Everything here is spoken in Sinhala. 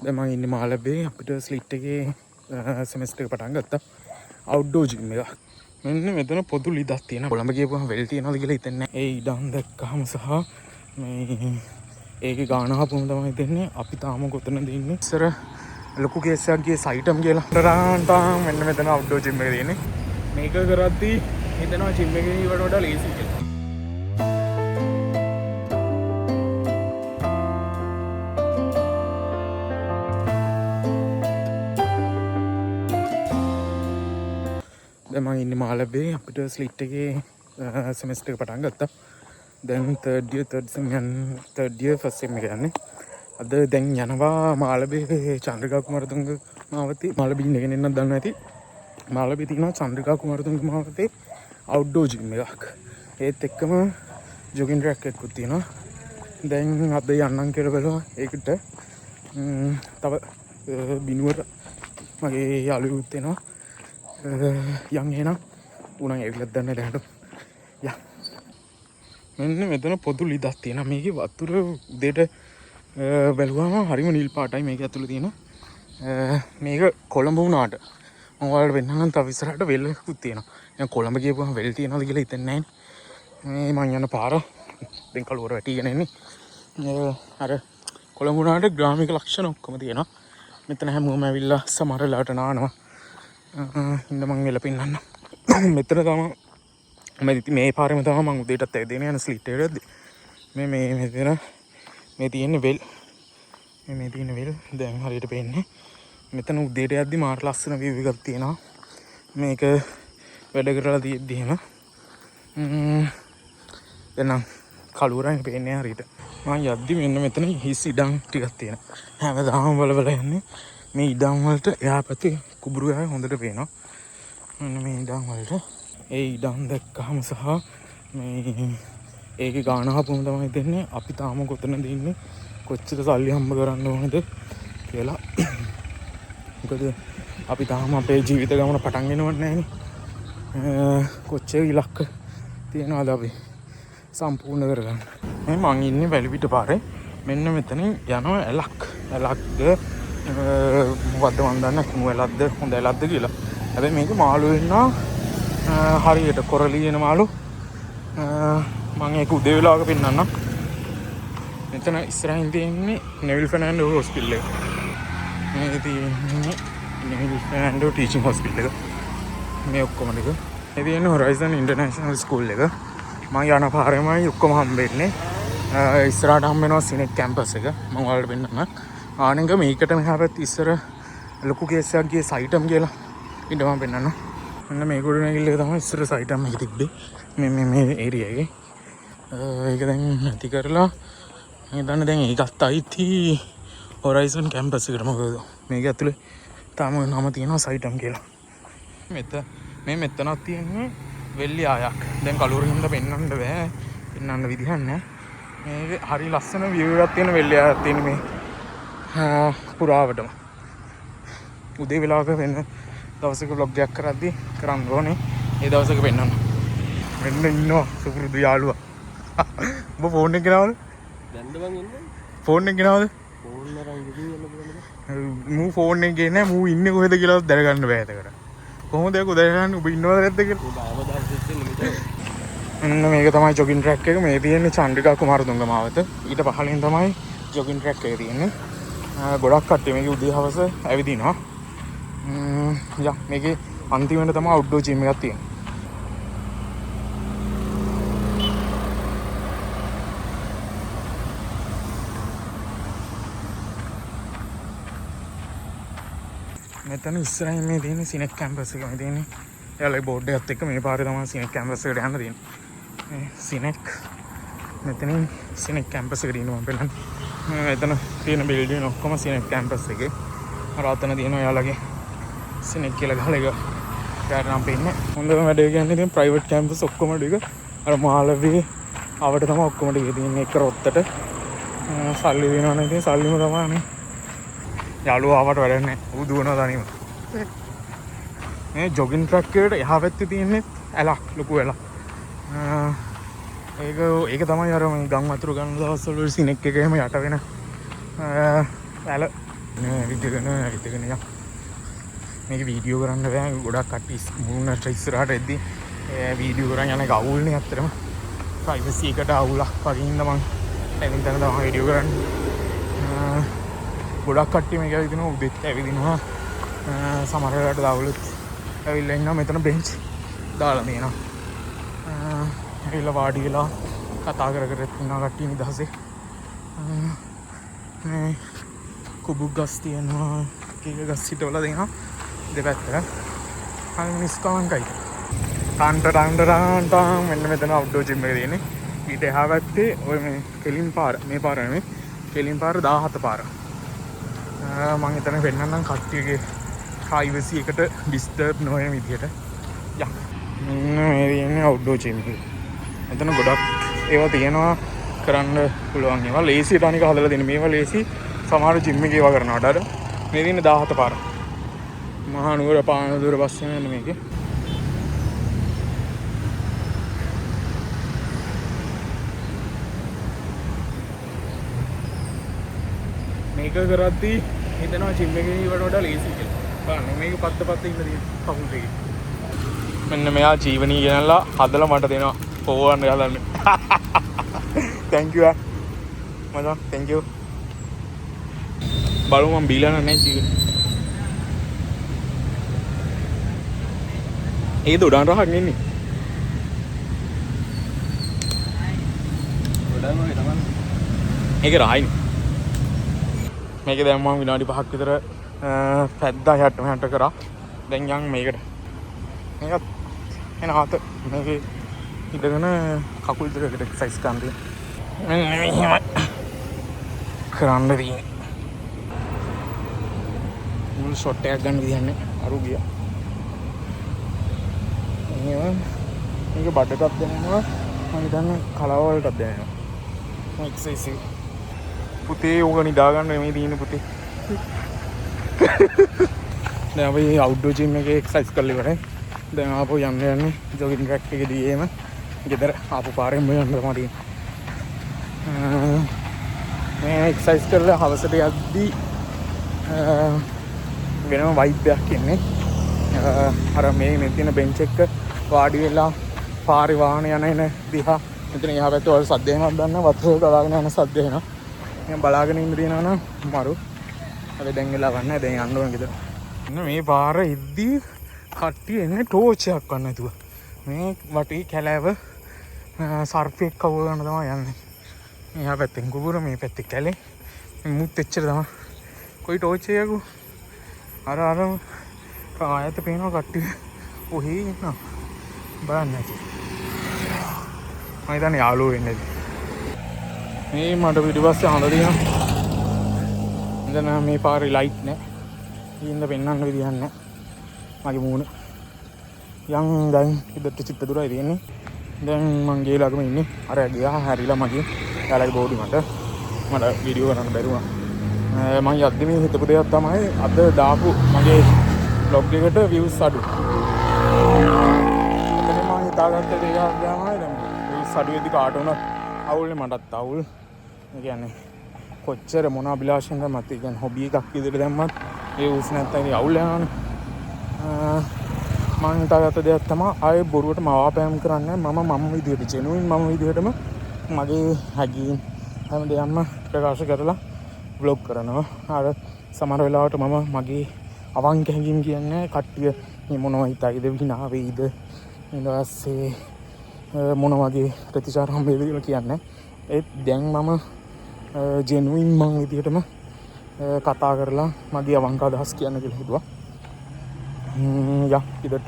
දැන් මම ඉන්නේ මාළඹේ අපිට ස්ලිට් එකේ සෙමෙස්ටර් එක පටන් ගත්තා. අවුට්ඩෝර් ජිම් එකක්. මෙන්න මෙතන පොදු ලිදක් තියෙනවා. කොළඹ ගියපුවම වෙල් තියනවාද කියලා හිතන්නේ නැහැ. ඒ ඉඩම් දැක්කහම සහ මේ ඒකේ ගාන හපුවම තමයි දෙන්නේ. අපි තාම කොතනද ඉන්නේ? ඉස්සර ලොකු කේස් එකක් ගියේ සයිටම් කියලා. ටරාන්ටාම් මෙන්න මෙතන අවුට්ඩෝර් ජිම් එක තියෙන්නේ. මේක කරද්දී හිතනවා ජිම් එකේ වඩා ලේසි කියලා. දැන් මම ඉන්නේ මාළඹේ අපිට ස්ලිට් එකේ සෙමෙස්ටර් එක පටන් ගත්තා. දැන් third year first sem එක යන්නේ. අද දැන් යනවා මාළඹේ චන්ද්‍රිකා කුමාරතුංග මාවතේ. මාළඹේ ඉන්න කෙනෙක් නම් දන්නවා ඇති. මාළඹේ තියෙනවා චන්ද්‍රිකා කුමාරතුංග මාවතේ අවුට්ඩෝර් ජිම් එකක්. ඒත් එක්කම ජොගින් ට්‍රැක් එකකුත් තියෙනවා. දැන් අද යන්නම් කියලා බලනවා. ඒකට තව බිනුවර මගේ යාළුවෙකුත් එනවා. යන් එනම් උණන් ඇවිල්ලත් දන්නේ දැනට. යා මෙන්න මෙතන පොදු ලිදක් තියෙනවා. මේකේ වතුර උදේට බැලුවාම හරිම නිල් පාටයි මේක ඇතුළේ තියෙන. මේක කොළඹ වුණාට මම ඔයාලට වෙන්නනම් තව ඉස්සරහට වෙල්කුත් තියෙනවා. දැන් කොළඹ ගියපුවම වෙල් තියනවාද කියලා හිතන්නේ නැහැ. මේ මං යන පාර දැන් කළුවර වැටිගෙන එන්නේ. අර කොළඹ වුණාට ග්‍රාමික ලක්ෂණ ඔක්කොම තියෙනවා. මෙතන හැමෝම ඇවිල්ලා සමහර ලාට නානවා. ඉන්න මං වෙල පින්නන්න. මෙතන තමයි මේ පාරෙම තමයි මං උදේටත් ඇවිදගෙන යන ස්ලිට් එකේදී. මේ මෙතන මේ තියෙන වෙල්. මේ තියෙන වෙල් දැන් හරියට පේන්නේ. මෙතන උදේට යද්දි මාර ලස්සන view එකක් තියෙනවා. මේක වැඩ කරලා තියෙද්දි එහෙම. දැන් කළුවරෙන් පේන්නේ හරියට. මම යද්දි මෙන්න මෙතන හිස් ඉඩම් ටිකක් තියෙනවා. හැමදාම බලබල යන්නේ. මේ ඉඩම් වලට එහා පැත්තේ කුඹුරු ගහ හොඳට පේනවා. මෙන්න මේ ඉඩම් වලට ඒ ඉඩම් දැක්කහම සහ මේ ඒකේ ගාන හපුවම තමයි දෙන්නේ. අපි තාම කොතනද ඉන්නේ? කොච්චර සල්ලි හම්බ කරන්න ඕනද කියලා. මොකද අපි තාම අපේ ජීවිත ගමන පටන් ගන්නවත් නැහැනේ. කොච්චර ඉලක්ක තියනවාද අපි සම්පූර්ණ කරගන්න. මේ මං ඉන්නේ වැලිපිට පාරේ. මෙන්න මෙතනින් යනවා ඇලක්. ඇලක්ද මොකද්ද මන් දන්නේ කුණු ඇලක්ද හොඳ ඇලක්ද කියලා. හැබැයි මේක මාළු වෙන්නා හරියට කොරලියන මාළු. මම ඒක උදේ වෙලාවක පෙන්නන්නම්. මෙතන ඉස්සරහින් තියෙන්නේ නෙවිල් ෆර්නැන්ඩෝ හොස්පිටල් එක. මේ තියෙන්නේ නෙවිල් ෆර්නැන්ඩෝ ටීචින් හොස්පිටල් එක. මේ ඔක්කොම ටික. මේ තියෙන්නේ හොරයිසන් ඉන්ටර්නැෂනල් ස්කූල් එක. මම යන පාරෙමයි ඔක්කොම හම්බෙන්නේ. ඉස්සරහට හම්බ වෙනවා සිනෙක් කැම්පස් එක. මම ඔයාලට පෙන්නන්නම්. ආනෙක මේකට මෙහා පැත්තේ ඉස්සර ලොකු කේස් එකක් ගියේ සයිටම් කියලා. ඊට මම පෙන්නන්නම්. මෙන්න මේ ගොඩනැගිල්ල එක තමයි ඉස්සර සයිටම් එක තිබ්බේ. මේ ඒරියා එකේ. ඒක දැන් නැති කරලා මම දන්නේ දැන් ඒකත් අයිති හොරයිසන් කැම්පස් එකට. මොකද මේක ඇතුලේ තාම නම තියෙනවා සයිටම් කියලා. මෙතනක් තියෙන්නේ වෙල්ලි ආයක්. දැන් කලුවරින්ද පෙන්වන්න බෑ. පෙන්වන්න විදිහක් නැහැ. මේක හරි ලස්සන view එකක් තියෙන වෙල්ලි ආයක් තියෙන මේ පුරාවටම. උදේ වෙලාවක වෙන දවසක vlog එකක් කරද්දී කරන්න ඕනේ. ඒ දවසක පෙන්වන්න. මෙන්න ඉන්නවා සුපුරුදු යාළුවා. ඔබ ෆෝන් එක ගෙනාවද? දැන්ද මං ඉන්නේ. ෆෝන් එක ගෙනාවද? ෆෝන් අරන් ගිහින් යන්න බලන්න. මූ ෆෝන් එක ගේන්නේ මූ ඉන්නේ කොහෙද කියලා දැනගන්න බෑ එතකට. කොහොමද ඒක දැනගන්නේ ඔබ ඉන්නවද නැද්ද කියලා? මේක තමයි ජොගින් ට්‍රැක් එක. මේ තියෙන්නේ චන්ද්‍රිකා කුමාරතුංග මාවත. ඊට පහළින් තමයි ජොගින් ට්‍රැක් එක තියෙන්නේ. ගොඩක් කට්ටිය මේක උදේ හවස ඇවිදිනවා. මේකේ අන්තිමට තමයි අවුට්ඩෝර් ජිම් එකක් තියෙන්නේ. මෙතන ඉස්සරහින් මේ තියෙන්නේ සිනෙක් කැම්පස් එක. මේ තියෙන්නේ එයාලගේ බෝඩ් එකත් එක්ක මේ පාරේ තමයි සිනෙක් කැම්පස් එකට යන්න තියෙන්නේ. මේ සිනෙක් මෙතනින් සිනෙක් කැම්පස් එකට ඉන්නවා බලන්න. මෙතන තියෙන බිල්ඩින් ඔක්කොම සිනෙක් කැම්පස් එකේ. අර අතන තියෙනවා එයාලගේ සිනෙක් කියලා ගහලා එක. ඊට නම් පෙන්නේ හොඳම වැඩේ කියන්නේ ඉතින් ප්‍රයිවට් කැම්පස් ඔක්කොම ටික අර මාළඹේ ආවට තමයි ඔක්කොම ටික තියෙන්නේ. එක රොත්තට සල්ලි දෙනවනේ. ඉතින් සල්ලිම තමයි නේ. යාළුවා ආවට වැඩක් නැහැ. ඌ දුවනවා තනියම. මේ ජොගින් ට්‍රැක් එකට එහා පැත්තේ තියෙන්නේ ඇලක් ලොකු ඇලක්. ඒක තමයි අර මේ ගම් වතුර ගන්න දවස්වල සිනෙක් එක එහෙම යට වෙන ඇල. ඇවිදගෙන ය මේක වීඩියෝ කරන්න බෑ ගොඩක් කට්ටිය මුණට ඉස්සරහට එද්දි වීඩියෝ කරන් යන එක අවුල්නේ ඇත්තටම ප්‍රයිවසි එකට අවුලක් වගේ ඉන්න මං එතන තමයි වීඩියෝ කරන්නේ ගොඩක් කට්ටිය මේක ඇවිදිනවා උදෙත් ඇවිදිනවා සමහර වෙලාවට දවල්ත් ඇවිල්ලා ඉන්නවා මෙතන බෙන්ච් දාලා තියෙනවා ඇවිල්ලා වාඩි වෙලා කතා කර කර ඉන්නවා කට්ටිය නිදහසේ මේ කුබුක් ගස් තියෙනවා කීක ගස් හිටවලා දෙනවා දෙපැත්තට අර මිනිස්කාන්කයි ටන්ට මෙන්න මෙතන අවුට්ඩෝර් ජිම් එක තියෙන්නේ ඊට එහා පැත්තේ ඔය මේ කෙලින් පාර මේ පාර නෙමෙයි කෙලින් පාර 17 පාර මම හිතන්නේ වෙන්නනම් කට්ටියගේ ප්‍රයිවසි එකට ඩිස්ටර්බ් නොවන විදිහට යා මේ තියෙන්නේ අවුට්ඩෝර් ජිම් එක මෙතන ගොඩක් ඒවා තියෙනවා කරන්න පුළුවන් ඒවා ලේසියට අනික හදලා දෙන්නේ මේවා ලේසි සමහර ජිම් එකේ ඒවා කරනවට අර මේ තියෙන්නේ 17 පාර මහා නුවර පානදුර බස් යන මේකේ මේක කරද්දී හිතනවා ජිම් එකේ ඊට වඩා ලේසි කියලා. බලන්න මේක පත්ත ඉන්න තියෙන කකුල් දෙකේ. මෙන්න මෙයා ජීවනී ගෙනල්ලා හදලා මට දෙනවා. පොවන්න ගලන්න. Thank you. මචං thank you. බලමු මම බීලා නැහැ ජීවනී. ඒ දොඩන් රහක් නෙන්නේ. දොඩන් වගේ තමයි. ඒක රහයිනේ. මේක දැන් මම විනාඩි 5ක් විතර පැද්දා යටට මෙහාට කරා. දැන් යන් මේකට. මේකත් එන හත මේකේ ඉඳගෙන කකුල් දෙකට එක්සර්සයිස් කරන්න තියෙනවා. මෙහෙම කරන්න තියෙන්නේ. මුල් ෂොට් එකක් ගන්න විදියක් නැහැ. අරු ගියා. මේක බඩ එකක් දෙනවා. මම හිතන්නේ කලාව වලටත් දෙනවා. මම එක්සර්සයිස් පුතේ ඕක නිදා ගන්න මේ තියෙන පුතේ. දැන් අපි අවුට්ඩෝර් ජිම් එකේ එක්සර්සයිස් කරලා ඉවරයි. දැන් ආපහු යන්නේ ජොගින් ට්‍රැක් එකේදී එම ගෙදර ආපහු පාරෙන් යන්න තමයි. මේ එක්සර්සයිස් කරලා හවසට යද්දී වෙනම වයිබ් එකක් එන්නේ. අර මේ තියෙන බෙන්ච් එක වාඩි වෙලා පාරේ වාහන යන එන දිහා මෙතන එහා පැත්තේ වල සද්ද එනවා දන්න වතුර ගලාගෙන යන සද්ද එනවා. මම බලාගෙන ඉන්න දිනවා නම් මරු. හැබැයි දැන් වෙලා ගන්න දැන් යන්න ඕන ගෙදර. මේ පාර ඉද්දී කට්ටිය එන්නේ ටෝච් එකක් ගන්න නැතුව. මේ වටේ කැලෑව සර්පෙක් කව ගන්න තමයි යන්නේ. එහා පැත්තෙන් කුඹුර මේ පැත්තේ කැලේ. මුත් එච්චර තමයි. කොයි ටෝච් එකක අර ආයත පේනවා කට්ටිය. ඔහේ ඉන්නවා. බලන්න නැති. මම හිතන්නේ යාළුවෝ වෙන්නේ. මේ මට පිටිපස්සේ හඳ තියෙනවා. දැන් මේ පාරේ ලයිට් නැහැ. ඉන්න පෙන්නන්න විදියක් නැහැ. මගේ මූණ. යන් දැන් ඉදට චිත්ත දුරයි තියෙන්නේ. දැන් මං ගේ ළඟම ඉන්නේ. අර ගියා හැරිලා මගේ යාළුවගේ බෝඩි මට වීඩියෝ කරන්න බැරි වුණා. මම යද්දි මේ හිතපු දෙයක් තමයි අද දාපු මගේ vlog එකට views අඩු. එතන මම හිතාගත්ත දෙයක් තමයි දැන් views අඩු වෙද්දි කාට වුණත් අවුල්නේ මටත් අවුල්. ඒ කියන්නේ කොච්චර මොන අභිලාෂෙන්ද මත කියන්නේ හොබි එකක් විදිහට දැම්මත් ඒ views නැත්තම් අවුල් යනවනේ. මම හිතාගත්ත දෙයක් තමයි ආයේ බොරුවට මවාපෑම් කරන්නේ මම විදිහට ජෙනුයින් මම විදිහටම මගේ හැඟීම් හැම දෙයක්ම ප්‍රකාශ කරලා vlog කරනවා. අර සමහර වෙලාවට මම මගේ අවංක හැඟීම් කියන්නේ කට්ටිය මේ මොනවා හිතයිද විනා වෙයිද ඊට පස්සේ මොන වගේ ප්‍රතිචාර හම්බෙයිද කියලා කියන්නේ. ඒත් දැන් මම ජෙනුයින් මං විදිහටම කතා කරලා මගේ අවංක අදහස් කියන්න කියලා හිතුවා. යා ඉදට